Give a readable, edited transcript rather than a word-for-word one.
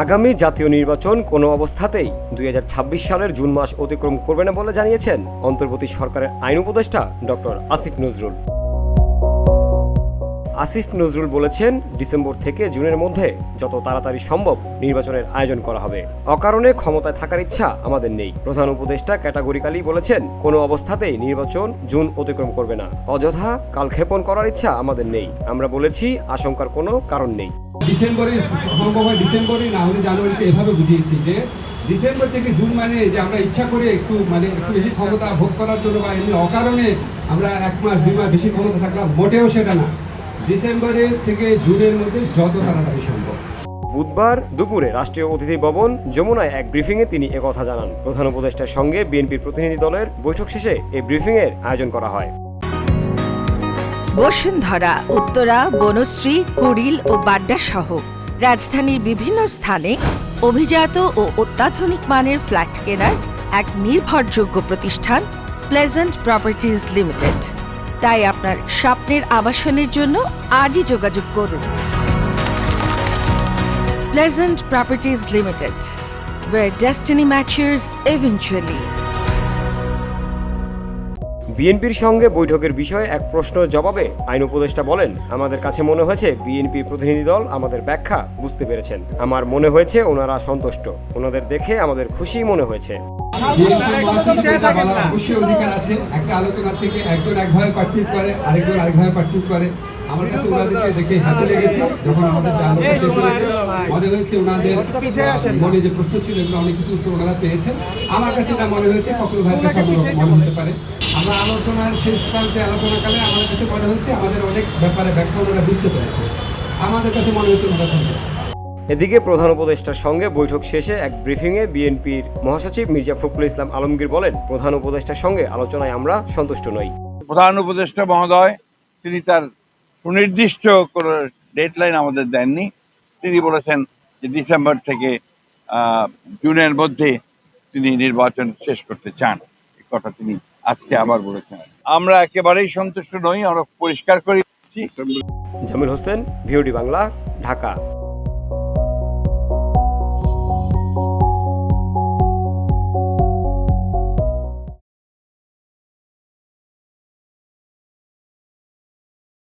আগামী জাতীয় নির্বাচন কোনো অবস্থাতেই ২০২৬ সালের জুন মাস অতিক্রম করবে না বলে জানিয়েছেন অন্তর্বর্তী সরকারের আইন উপদেষ্টা ডক্টর আসিফ নজরুল। আসিফ নজরুল বলেছেন, ডিসেম্বর থেকে জুনের মধ্যে যত তাড়াতাড়ি সম্ভব নির্বাচনের আয়োজন করা হবে। অকারণে ক্ষমতায় থাকার ইচ্ছা আমাদের নেই। প্রধান উপদেষ্টা ক্যাটাগরিক্যালি বলেছেন, কোনো অবস্থাতেই নির্বাচন জুন অতিক্রম করবে না। অযথা কালক্ষেপণ করার ইচ্ছা আমাদের নেই। আমরা বলেছি, আশঙ্কার কোনো কারণ নেই। ডিসেম্বরে সম্ভব হয়, ডিসেম্বরে না হলে জানুয়ারিতে এভাবে বুঝিয়েছি যে ডিসেম্বর থেকে জুন মানে যে আমরা ইচ্ছা করে একটু বেশি ক্ষমতা ভোগ করার জন্য বা এমনি অকারণে আমরা 1 মাস 2 মাস বেশি ক্ষমতা থাকলাম, মোটেও সেটা না। ডিসেম্বরের থেকে জুনের মধ্যে যত তাড়াতাড়ি সম্ভব। বুধবার দুপুরে রাষ্ট্রীয় অতিথি ভবন যমুনায় এক ব্রিফিংয়ে তিনি একথা জানান। প্রধান উপদেষ্টার সঙ্গে বিএনপির প্রতিনিধি দলের বৈঠক শেষে এই ব্রিফিংয়ের আয়োজন করা হয়। বসুন্ধরা, উত্তরা, বনশ্রী, কুড়িল ও বাড্ডা সহ রাজধানীর বিভিন্ন স্থানে অভিজাত ও অত্যাধুনিক মানের ফ্ল্যাট কেনার এক নির্ভরযোগ্য প্রতিষ্ঠান প্লেজেন্ট প্রপার্টিজ লিমিটেড। তাই আপনার স্বপ্নের আবাসনের জন্য আজই যোগাযোগ করুন। Pleasant properties limited, where destiny matches eventually. বিএনপির সঙ্গে বৈঠকের বিষয়ে এক প্রশ্নের জবাবে আইন উপদেষ্টা বলেন, আমাদের কাছে মনে হয়েছে বিএনপি প্রতিনিধি দল আমাদের ব্যাখ্যা বুঝতে পেরেছেন। আমার মনে হয়েছে ওনারা সন্তুষ্ট। ওনাদের দেখে আমাদের খুশি মনে হয়েছে। অবশ্যই অধিকার আছে। একটা আলোচনা থেকে একজন একভাবে পারসিভ করে, আরেকজন আরেকভাবে পারসিভ করে। আমার কাছে ওনাদেরকে দেখে হ্যাপি লেগেছে। যখন আমাদের আলোচনা শেষ হয়েছে, মনে হয়েছে ওনাদের মনে যে প্রশ্ন ছিল এগুলো অনেক কিছু উত্তর ওনারা পেয়েছেন। আমার কাছে এটা মনে হয়েছে কখনো ভাইয়ের কাছে মনে হতে পারে। আমরা আলোচনার শেষ প্রান্তে আলোচনাকালে আমার কাছে মনে হচ্ছে আমাদের অনেক ব্যাপারে ব্যাখ্যা ওনারা বুঝতে পেরেছে। আমাদের কাছে মনে হচ্ছে ওনারা সন্তুষ্ট। এদিকে প্রধান উপদেষ্টার সঙ্গে বৈঠক শেষে এক ব্রিফিংয়ে বিএনপির মহাসচিব মির্জা ফখরুল ইসলাম আলমগীর বলেন, প্রধান উপদেষ্টার সঙ্গে আলোচনায় আমরা সন্তুষ্ট নই। প্রধান উপদেষ্টা মহোদয় তিনি তার সুনির্দিষ্ট কোনো ডেডলাইন আমাদের দেননি। তিনি বলেছেন যে ডিসেম্বর থেকে জুনের মধ্যে তিনি নির্বাচন শেষ করতে চান। এই কথা তিনি আজকে আবার বলেছেন। আমরা একেবারেই সন্তুষ্ট নই, আমরা পরিষ্কার করে দিচ্ছি। জামিল হোসেন, ভিওডি বাংলা, ঢাকা।